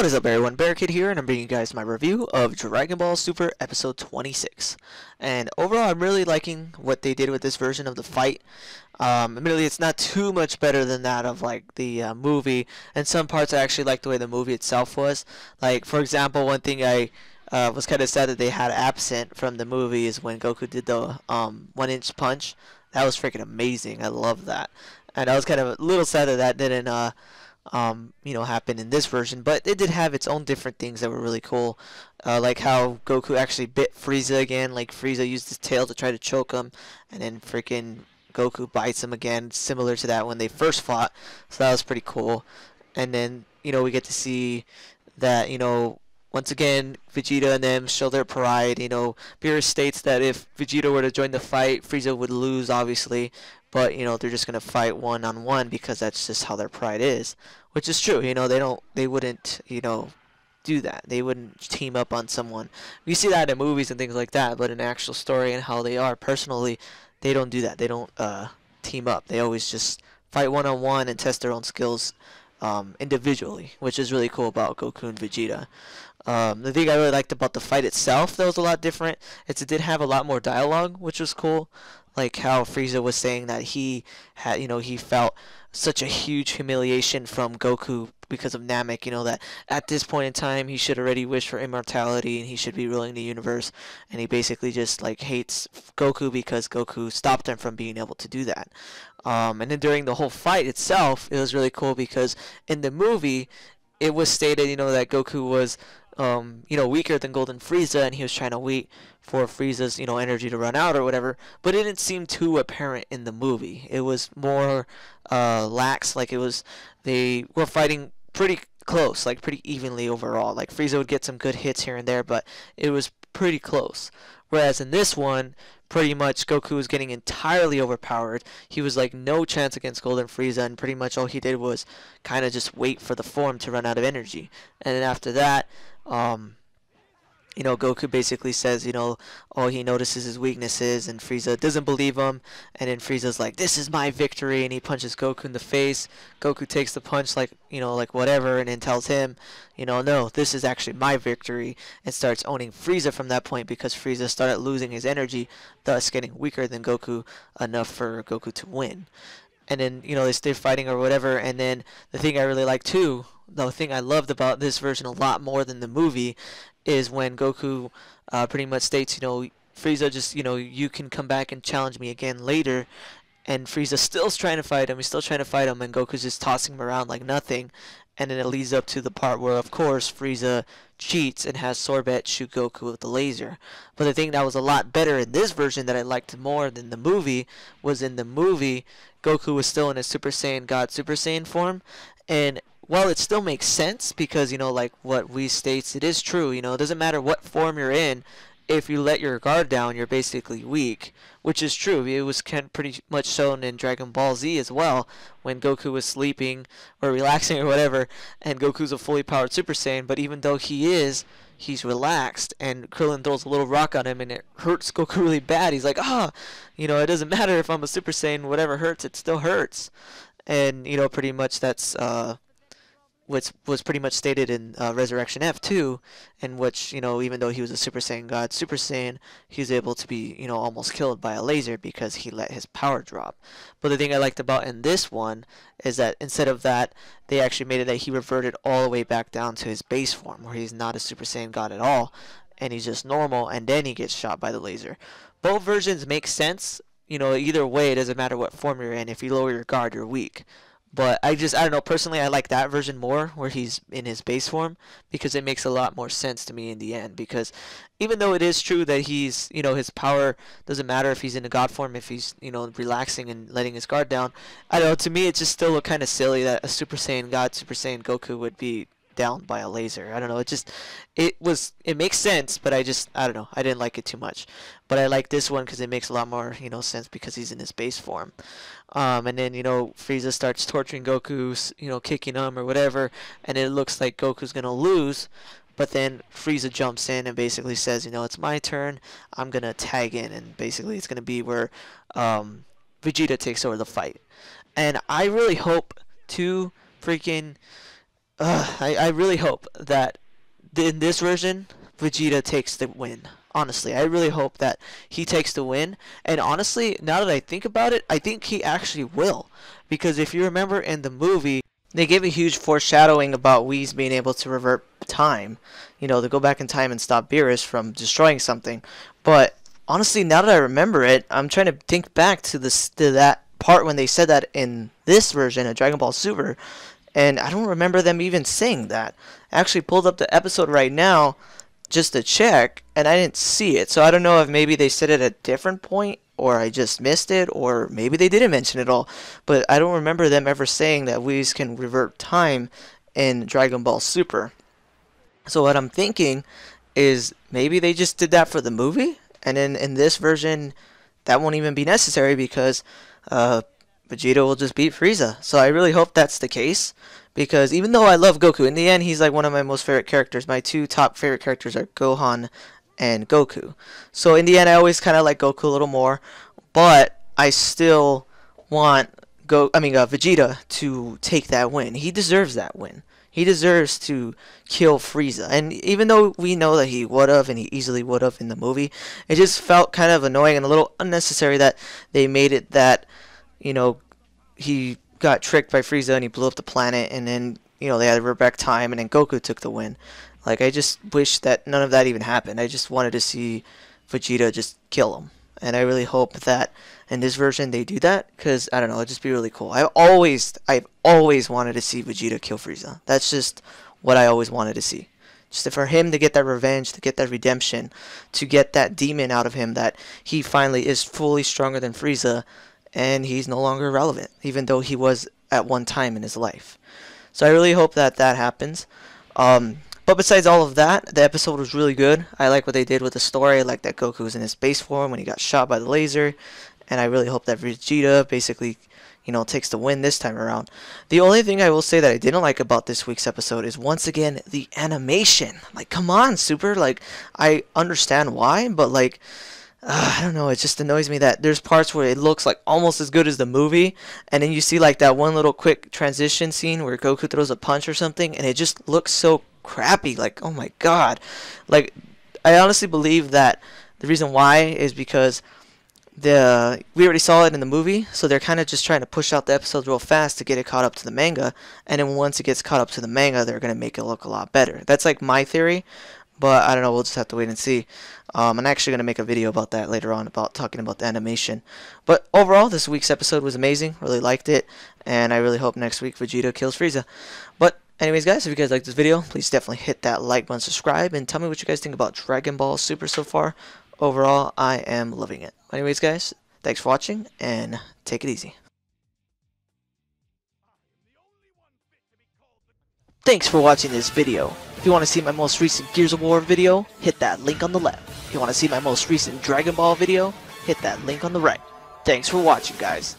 What is up everyone, Barricade here, and I'm bringing you guys my review of Dragon Ball Super Episode 26. And overall, I'm really liking what they did with this version of the fight. Admittedly, it's not too much better than that of like the movie, and some parts I actually like the way the movie itself was. Like, for example, one thing I was kind of sad that they had absent from the movie is when Goku did the 1-inch punch. That was freaking amazing. I love that. And I was kind of a little sad that that didn't happen in this version, but it did have its own different things that were really cool, like how Goku actually bit Frieza again. Like Frieza used his tail to try to choke him, and then freaking Goku bites him again, similar to that when they first fought. So that was pretty cool. And then we get to see that once again Vegeta and them show their pride. Beerus states that if Vegeta were to join the fight, Frieza would lose, obviously. But they're just gonna fight one-on-one because that's just how their pride is, which is true. They wouldn't do that. They wouldn't team up on someone. We see that in movies and things like that, but in actual story and how they are personally, they don't do that. They don't team up. They always just fight one-on-one and test their own skills individually, which is really cool about Goku and Vegeta. The thing I really liked about the fight itself that was a lot different is it did have a lot more dialogue, which was cool. Like how Frieza was saying that he had, he felt such a huge humiliation from Goku because of Namek, that at this point in time he should already wish for immortality and he should be ruling the universe, and he basically just like hates Goku because Goku stopped him from being able to do that. And then during the whole fight itself, it was really cool because in the movie it was stated, that Goku was weaker than Golden Frieza, and he was trying to wait for Frieza's, energy to run out or whatever. But it didn't seem too apparent in the movie. It was more lax. Like they were fighting pretty close, like pretty evenly overall. Like Frieza would get some good hits here and there, but it was pretty close. Whereas in this one, pretty much Goku was getting entirely overpowered. He was like no chance against Golden Frieza, and pretty much all he did was kind of just wait for the form to run out of energy. And then after that, Goku basically says, all he notices his weaknesses, and Frieza doesn't believe him, and then Frieza's like, this is my victory, and he punches Goku in the face. Goku takes the punch like whatever, and then tells him, no, this is actually my victory, and starts owning Frieza from that point because Frieza started losing his energy, thus getting weaker than Goku enough for Goku to win. And then, they stay fighting or whatever, and then the thing I really like too, the thing I loved about this version a lot more than the movie, is when Goku pretty much states, Frieza just, you can come back and challenge me again later, and Frieza still's trying to fight him, he's still trying to fight him, and Goku's just tossing him around like nothing. And then it leads up to the part where, of course, Frieza cheats and has Sorbet shoot Goku with the laser. But the thing that was a lot better in this version that I liked more than the movie was in the movie, Goku was still in his Super Saiyan God Super Saiyan form. And while it still makes sense because, like what we states, it is true. It doesn't matter what form you're in. If you let your guard down, you're basically weak, which is true. It was pretty much shown in Dragon Ball Z as well, when Goku was sleeping or relaxing or whatever, and Goku's a fully powered Super Saiyan, but even though he's relaxed, and Krillin throws a little rock on him, and it hurts Goku really bad. He's like, it doesn't matter if I'm a Super Saiyan, whatever hurts, it still hurts. And, pretty much that's which was pretty much stated in Resurrection F too, in which, even though he was a Super Saiyan God, Super Saiyan, he was able to be, almost killed by a laser because he let his power drop. But the thing I liked about in this one is that instead of that, they actually made it that he reverted all the way back down to his base form, where he's not a Super Saiyan God at all, and he's just normal, and then he gets shot by the laser. Both versions make sense. Either way, it doesn't matter what form you're in. If you lower your guard, you're weak. But I don't know, personally I like that version more, where he's in his base form, because it makes a lot more sense to me in the end. Because even though it is true that he's, his power doesn't matter if he's in a god form, if he's, relaxing and letting his guard down, I don't know, to me it just still looked kind of silly that a Super Saiyan God, Super Saiyan Goku would be down by a laser. I don't know, it makes sense, but I don't know, I didn't like it too much. But I like this one because it makes a lot more sense because he's in his base form. And then Frieza starts torturing Goku, kicking him or whatever, and it looks like Goku's gonna lose. But then Frieza jumps in and basically says, it's my turn, I'm gonna tag in, and basically it's gonna be where Vegeta takes over the fight. And I really hope to freaking I really hope that in this version, Vegeta takes the win. Honestly, I really hope that he takes the win. And honestly, now that I think about it, I think he actually will. Because if you remember in the movie, they gave a huge foreshadowing about Whis being able to revert time. You know, to go back in time and stop Beerus from destroying something. But honestly, now that I remember it, I'm trying to think back to that part when they said that in this version of Dragon Ball Super. And I don't remember them even saying that. I actually pulled up the episode right now just to check, and I didn't see it. So I don't know if maybe they said it at a different point, or I just missed it, or maybe they didn't mention it all. But I don't remember them ever saying that Whis can revert time in Dragon Ball Super. So what I'm thinking is maybe they just did that for the movie, and then in this version, that won't even be necessary because Vegeta will just beat Frieza. So I really hope that's the case. Because even though I love Goku, in the end he's like one of my most favorite characters. My two top favorite characters are Gohan and Goku. So in the end I always kind of like Goku a little more. But I still want Vegeta to take that win. He deserves that win. He deserves to kill Frieza. And even though we know that he would have, and he easily would have in the movie, it just felt kind of annoying and a little unnecessary that they made it that, you know, he got tricked by Frieza and he blew up the planet, and then, you know, they had to revert back time, and then Goku took the win. Like, I just wish that none of that even happened. I just wanted to see Vegeta just kill him. And I really hope that in this version they do that, because, I don't know, it'd just be really cool. I've always wanted to see Vegeta kill Frieza. That's just what I always wanted to see. Just for him to get that revenge, to get that redemption, to get that demon out of him, that he finally is fully stronger than Frieza, and he's no longer relevant, even though he was at one time in his life. So I really hope that that happens. But besides all of that, the episode was really good. I like what they did with the story. I like that Goku was in his base form when he got shot by the laser. And I really hope that Vegeta basically, you know, takes the win this time around. The only thing I will say that I didn't like about this week's episode is, once again, the animation. Like, come on, Super. Like, I understand why, but, like, I don't know, it just annoys me that there's parts where it looks like almost as good as the movie, and then you see like that one little quick transition scene where Goku throws a punch or something, and it just looks so crappy. Like, oh my god. Like, I honestly believe that the reason why is because we already saw it in the movie, so they're kind of just trying to push out the episodes real fast to get it caught up to the manga, and then once it gets caught up to the manga, they're going to make it look a lot better. That's like my theory. But I don't know, we'll just have to wait and see. I'm actually going to make a video about that later on, about talking about the animation. But overall, this week's episode was amazing. Really liked it. And I really hope next week Vegeta kills Frieza. But anyways, guys, if you guys liked this video, please definitely hit that like button, subscribe, and tell me what you guys think about Dragon Ball Super so far. Overall, I am loving it. Anyways, guys, thanks for watching, and take it easy. Thanks for watching this video. If you want to see my most recent Gears of War video, hit that link on the left. If you want to see my most recent Dragon Ball video, hit that link on the right. Thanks for watching, guys.